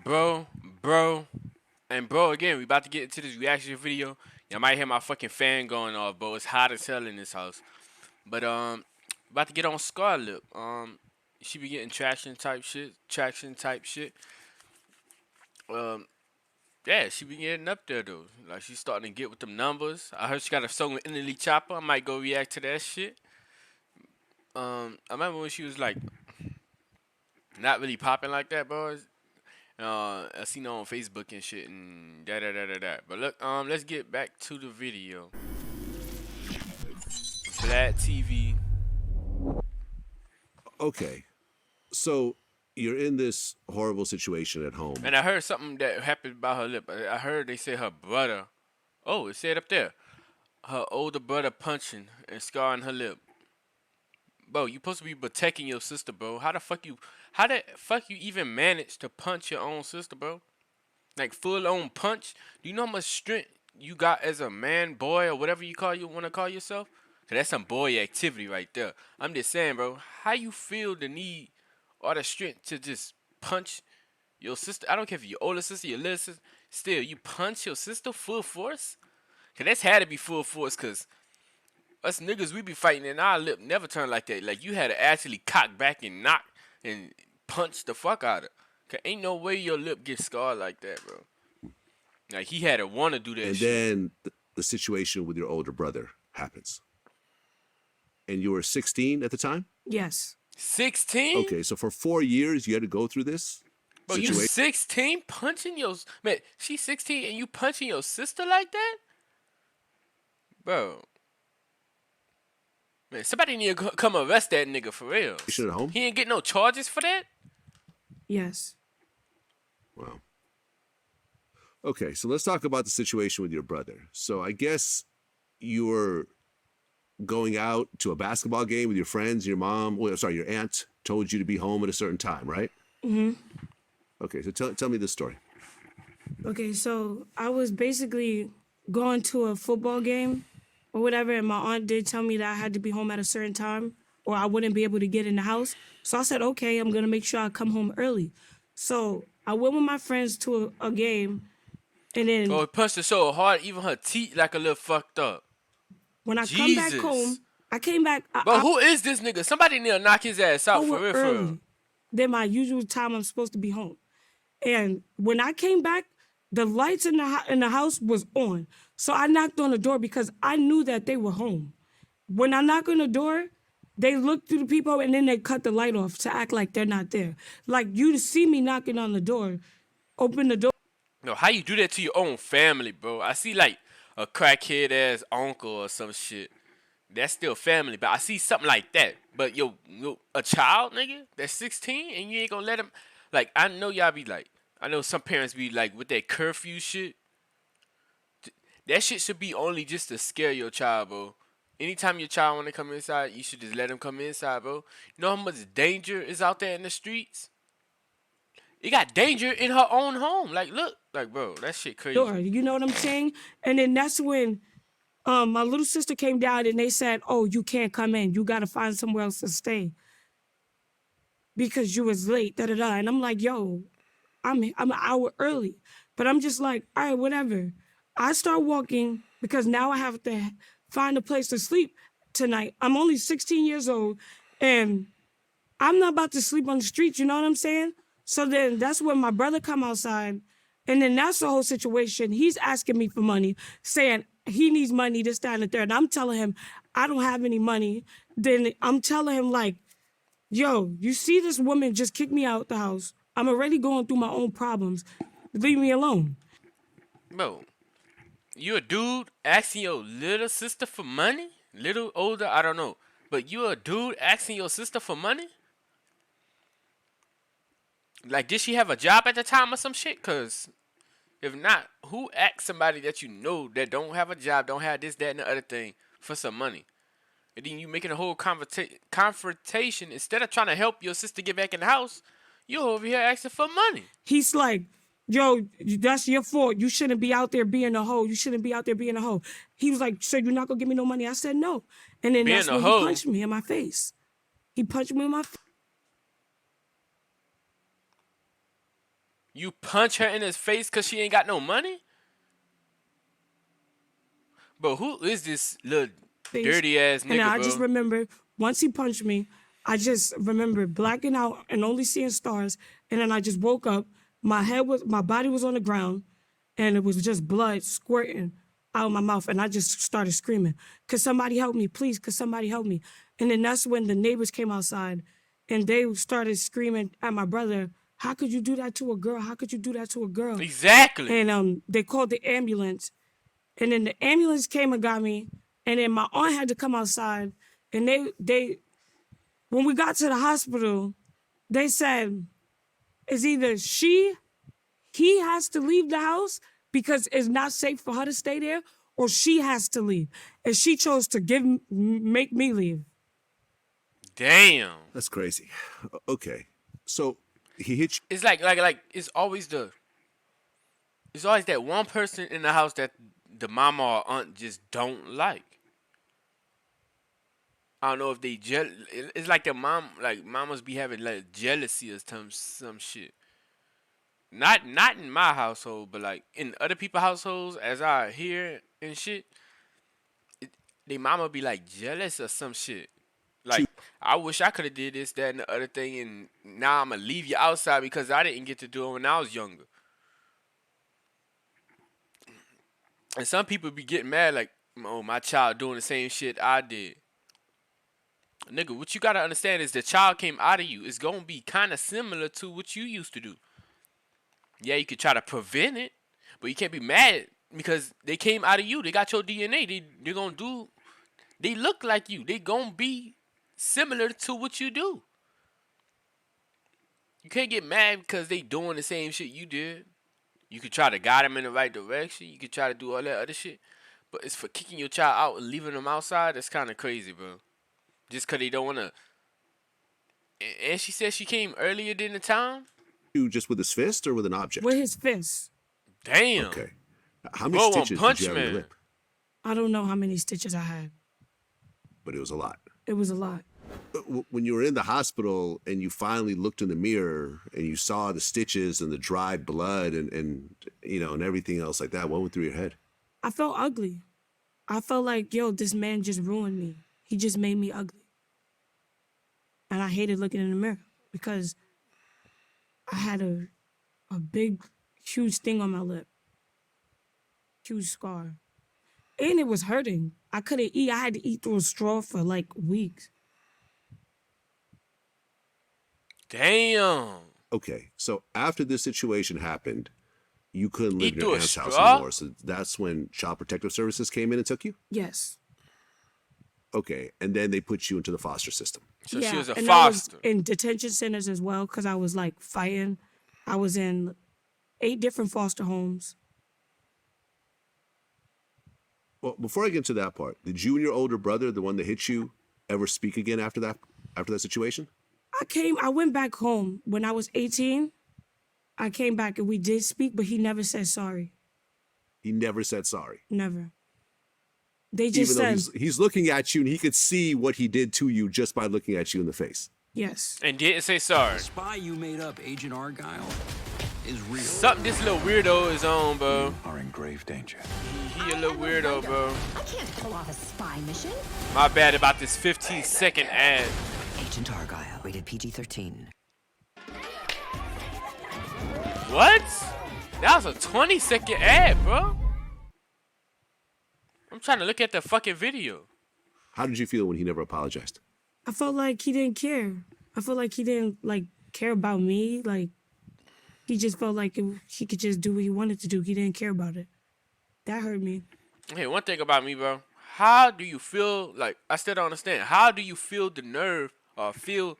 bro, bro, and bro, again, we about to get into this reaction video. Y'all might hear my fucking fan going off, bro. It's hot as hell in this house. But about to get on Scarlet. She be getting traction type shit. Um, yeah, she be getting up there though. Like she's starting to get with them numbers. I heard she got a song with Innerly Chopper. I might go react to that shit. I remember when she was like not really popping like that, bro. I seen her on Facebook and shit and da. But look, let's get back to the video. Vlad TV. Okay, so you're in this horrible situation at home. And I heard something that happened about her lip. I heard they say her brother. Oh, it said up there. Her older brother punching and scarring her lip. Bro, you supposed to be protecting your sister, bro. How the fuck you even manage to punch your own sister, bro? Like full on punch? Do you know how much strength you got as a man, boy, or whatever you want to call yourself? 'Cause that's some boy activity right there. I'm just saying, bro. How you feel the need or the strength to just punch your sister? I don't care if your older sister, your little sister. Still, you punch your sister full force? 'Cause that's had to be full force. 'Cause us niggas, we be fighting and our lip never turn like that. Like you had to actually cock back and knock and punch the fuck out of. 'Cause ain't no way your lip gets scarred like that, bro. Like he had to want to do that and shit. then the situation with your older brother happens. And you were 16 at the time? Yes. 16? Okay, so for 4 years you had to go through this Bro, you situation? 16 punching your man? She's 16 and you punching your sister like that, bro? Man, somebody need to come arrest that nigga for real. At home? He ain't get no charges for that. Yes. Wow. Okay, so let's talk about the situation with your brother. So I guess you were going out to a basketball game with your friends, your mom, your aunt told you to be home at a certain time, right? Mm-hmm. Okay, so tell me this story. Okay, so I was basically going to a football game or whatever, and my aunt did tell me that I had to be home at a certain time or I wouldn't be able to get in the house. So I said, okay, I'm going to make sure I come home early. So I went with my friends to a game, and then... Bro, he punched her so hard, even her teeth like a little fucked up. When I come back home, I came back... Bro, who is this nigga? Somebody need to knock his ass out for real, for real. Than my usual time I'm supposed to be home. And when I came back, the lights in the house was on. So I knocked on the door because I knew that they were home. When I knock on the door, they look through the people and then they cut the light off to act like they're not there. Like you see me knocking on the door, open the door. No, how you do that to your own family, bro? I see like a crackhead ass uncle or some shit. That's still family, but I see something like that. But yo, a child, nigga, that's 16 and you ain't gonna let him. Like, I know y'all be like, I know some parents be like with that curfew shit. That shit should be only just to scare your child, bro. Anytime your child want to come inside, you should just let him come inside, bro. You know how much danger is out there in the streets? It got danger in her own home. Like, look, like, bro, that shit crazy. You know what I'm saying? And then that's when my little sister came down and they said, oh, you can't come in. You got to find somewhere else to stay because you was late, da-da-da. And I'm like, yo, I'm an hour early. But I'm just like, all right, whatever. I start walking because now I have to find a place to sleep tonight. I'm only 16 years old and I'm not about to sleep on the streets, you know what I'm saying? So then that's when my brother come outside and then that's the whole situation. He's asking me for money, saying he needs money, this, that, and the third. And I'm telling him, I don't have any money. Then I'm telling him like, yo, you see this woman just kicked me out the house. I'm already going through my own problems. Leave me alone. Bro, you a dude asking your little sister for money? Little, older, I don't know. But you a dude asking your sister for money? Like, did she have a job at the time or some shit? Because if not, who asks somebody that you know that don't have a job, don't have this, that, and the other thing for some money? And then you making a whole confrontation. Instead of trying to help your sister get back in the house, you over here asking for money. He's like, yo, that's your fault. You shouldn't be out there being a hoe. You shouldn't be out there being a hoe. He was like, so you're not going to give me no money? I said no. And then that's when he punched me in my face. He punched me in my face. You punch her in his face because she ain't got no money? Bro, who is this little Face. dirty ass And then nigga, I just bro? remember once he punched me, I just remember blacking out and only seeing stars. And then I just woke up. My body was on the ground, and it was just blood squirting out of my mouth. And I just started screaming, "Could somebody help me, please? Could somebody help me?" And then that's when the neighbors came outside, and they started screaming at my brother, "How could you do that to a girl? How could you do that to a girl?" Exactly. And they called the ambulance. And then the ambulance came and got me. And then my aunt had to come outside. And they when we got to the hospital, they said it's either he has to leave the house because it's not safe for her to stay there, or she has to leave. And she chose to make me leave. Damn. That's crazy. Okay. So he hit you. It's like it's always that one person in the house that the mama or aunt just don't like. I don't know if they it's like mamas be having like jealousy or some shit. Not in my household, but like in other people's households, as I hear and shit, they mama be like jealous or some shit. Like, I wish I could have did this, that, and the other thing, and now I'm gonna leave you outside because I didn't get to do it when I was younger. And some people be getting mad like, oh, my child doing the same shit I did. Nigga, what you gotta understand is the child came out of you. It's gonna be kind of similar to what you used to do. Yeah, you could try to prevent it, but you can't be mad because they came out of you. They got your DNA. They're gonna do. They look like you. They gonna be similar to what you do. You can't get mad because they doing the same shit you did. You could try to guide them in the right direction. You could try to do all that other shit. But it's for kicking your child out and leaving them outside. That's kind of crazy, bro. Just because they don't want to. And she said she came earlier than the time? You just with his fist or with an object? With his fist. Damn. Okay. How many Bro, stitches did you have in your man. lip? I don't know how many stitches I had. But it was a lot. It was a lot. When you were in the hospital and you finally looked in the mirror and you saw the stitches and the dried blood and you know and everything else like that, what went through your head? I felt ugly. I felt like, yo, this man just ruined me. He just made me ugly. And I hated looking in the mirror because I had a big, huge thing on my lip. Huge scar. And it was hurting. I couldn't eat. I had to eat through a straw for like weeks. Damn. Okay, so after this situation happened, you couldn't live Eat in through your a aunt's house straw? anymore. So that's when Child Protective Services came in and took you? Yes. Okay, and then they put you into the foster system. So she was a and I was foster. in detention centers as well because I was like fighting. I was in 8 different foster homes. Well, before I get into that part, did you and your older brother, the one that hit you, ever speak again after that situation? I went back home when I was 18. I came back and we did speak, but he never said sorry. He never said sorry. Never. They just Even though said, he's looking at you and he could see what he did to you just by looking at you in the face. yes. And didn't say sorry. The spy you made up, Agent Argyle, is real. Something this little weirdo is on, bro. You are in grave danger. He a little weirdo, bro. I can't pull off a spy mission. My bad about this 15-second ad. Agent Argyle, rated PG-13. What? That was a 20-second ad, bro. I'm trying to look at the fucking video. How did you feel when he never apologized? I felt like he didn't care. I felt like he didn't care about me. Like he just felt like he could just do what he wanted to do. He didn't care about it. That hurt me. Hey, one thing about me, bro. How do you feel, like, I still don't understand. How do you feel the nerve or feel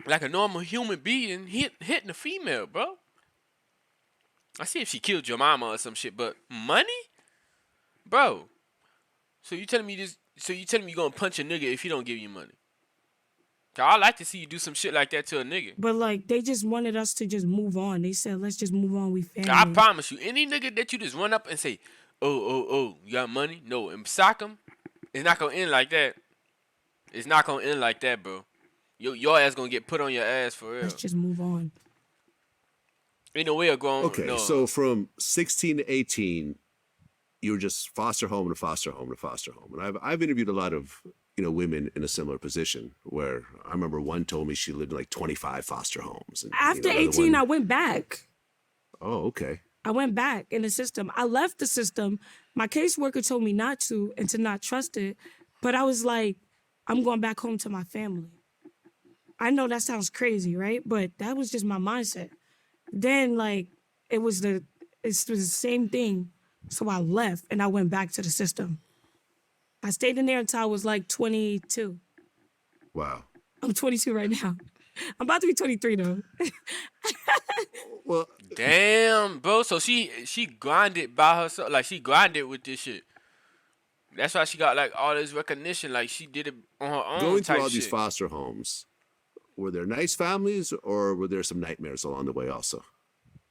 like a normal human being hitting a female, bro? I see if she killed your mama or some shit, but money? Bro. So you telling me you gonna punch a nigga if he don't give you money? 'Cause I like to see you do some shit like that to a nigga. But like they just wanted us to just move on. They said, let's just move on. We family. I promise you, any nigga that you just run up and say, oh, you got money? No, and sock him, it's not gonna end like that. It's not gonna end like that, bro. Your ass gonna get put on your ass for Let's real. just move on. Ain't no way of going. Okay, No. so from 16 to 18, you were just foster home to foster home to foster home. And I've interviewed a lot of, women in a similar position where I remember one told me she lived in like 25 foster homes. And, After another 18, one- I went back. Oh, okay. I went back in the system. I left the system. My caseworker told me not to and to not trust it. But I was like, I'm going back home to my family. I know that sounds crazy, right? But that was just my mindset. Then, like, it was the same thing. So I left and I went back to the system. I stayed in there until I was like 22. Wow. I'm 22 right now. I'm about to be 23 though. Well, Damn, bro. So she grinded by herself. Like she grinded with this shit. That's why she got like all this recognition. Like she did it on her own. going type through all shit. these foster homes, were there nice families or were there some nightmares along the way also?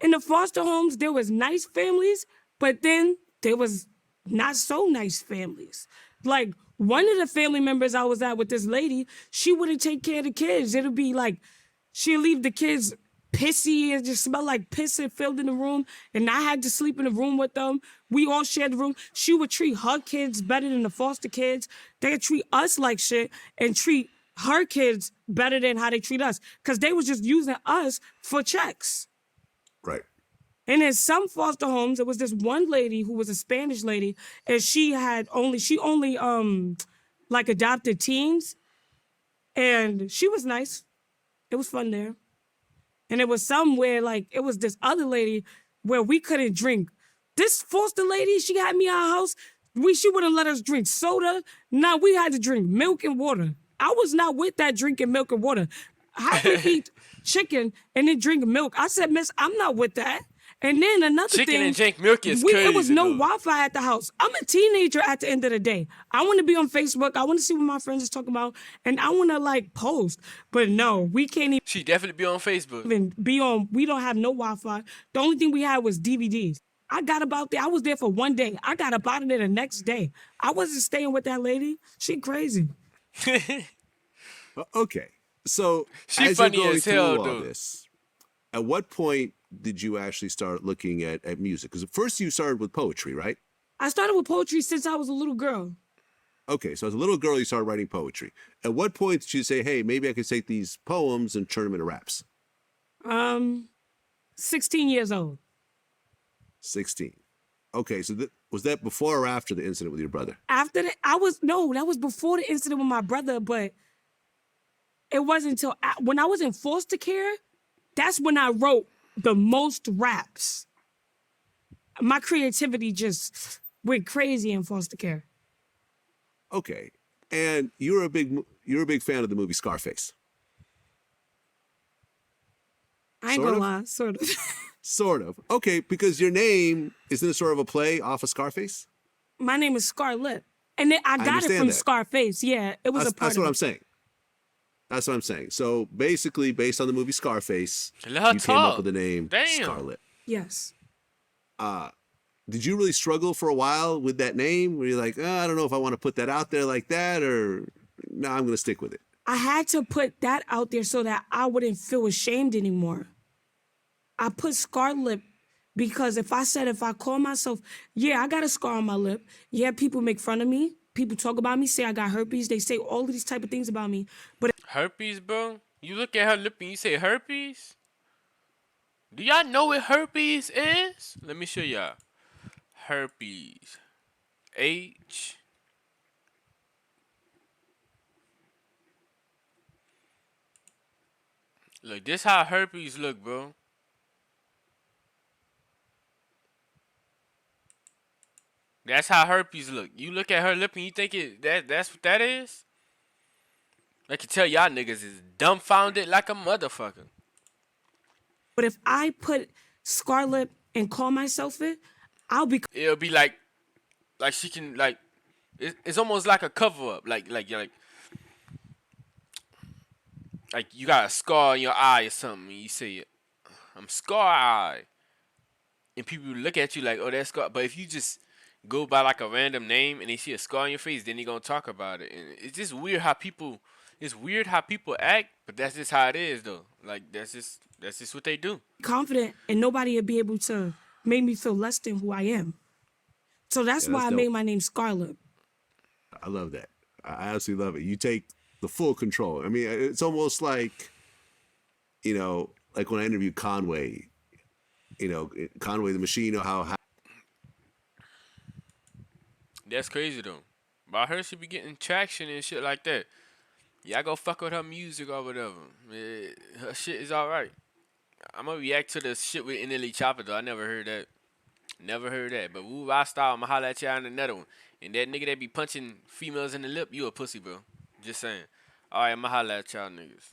In the foster homes, there was nice families, but then there was not so nice families. Like one of the family members I was at with this lady, she wouldn't take care of the kids. It'll be like she'll leave the kids pissy and just smell like piss and filled in the room. And I had to sleep in the room with them. We all shared the room. She would treat her kids better than the foster kids. They'd treat us like shit and treat her kids better than how they treat us. Because they was just using us for checks. Right. And in some foster homes, there was this one lady who was a Spanish lady, and she only like adopted teens, and she was nice. It was fun there. And it was somewhere like it was this other lady where we couldn't drink. This foster lady, she had me at her house. She wouldn't let us drink soda. Now we had to drink milk and water. I was not with that drinking milk and water. How do you eat chicken and then drink milk? I said, Miss, I'm not with that. And then another Chicken thing, and drink milk is it was crazy, no though. Wi-Fi at the house. I'm a teenager at the end of the day. I want to be on Facebook. I want to see what my friends is talking about, and I want to like post. But no, we can't She definitely be on Facebook. even be on. We don't have no Wi-Fi. The only thing we had was DVDs. I got about there. I was there for one day. I got up out of there the next day. I wasn't staying with that lady. She crazy. Okay. So She as funny you're going as hell, through all dude. this, at what point did you actually start looking at music? Because at first you started with poetry, right? I started with poetry since I was a little girl. Okay, so as a little girl, you started writing poetry. At what point did you say, hey, maybe I could take these poems and turn them into raps? 16 years old. 16. Okay, so was that before or after the incident with your brother? After that, that was before the incident with my brother, but it wasn't until when I was in foster care, that's when I wrote the most raps. My creativity just went crazy in foster care. Okay, and you're a big fan of the movie Scarface. I ain't Sort gonna of? lie, sort of. Sort of. Okay, because your name isn't it sort of a play off of Scarface? My name is Scarlett, and then I got it understand from that. Scarface. Yeah, it was a part That's of what it. I'm saying. That's what I'm saying. So basically, based on the movie Scarface, Let her you came up talk. with the name Damn. Scarlett. Yes. Did you really struggle for a while with that name? Were you like, I don't know if I want to put that out there like that, or no, I'm going to stick with it? I had to put that out there so that I wouldn't feel ashamed anymore. I put Scarlett because if I call myself, yeah, I got a scar on my lip. Yeah, people make fun of me. People talk about me, say I got herpes. They say all of these type of things about me. But Herpes, bro? You look at her lip and you say herpes? Do y'all know what herpes is? Let me show y'all. Herpes. H. Look, this how herpes look, bro. That's how herpes look. You look at her lip and you think that's what that is? I can tell y'all niggas is dumbfounded like a motherfucker. if I put Scarlett and call myself it, I'll be It'll be like she can like it's almost like a cover up. Like you got a scar in your eye or something and you say it. I'm scar eye. And people look at you like, oh, that's scar. But if you just go by like a random name and they see a scar on your face, then they gonna talk about it. And it's just weird how people It's weird how people act, but that's just how it is though. Like that's just what they do. Confident, and nobody would be able to make me feel less than who I am. So that's Yeah, why that's I dope. made my name Scarlet. I love that. I absolutely love it. You take the full control. I mean, it's almost like, like when I interviewed Conway, Conway the Machine, how That's crazy though. But I heard she be getting traction and shit like that. Yeah, I go fuck with her music or whatever. Her shit is alright. I'm gonna react to the shit with NLE Chopper though. I never heard that. Never heard that. But Woo I style, I'ma holla at you on another one. And that nigga that be punching females in the lip, you a pussy, bro. Just saying. Alright, I'ma holla at y'all niggas.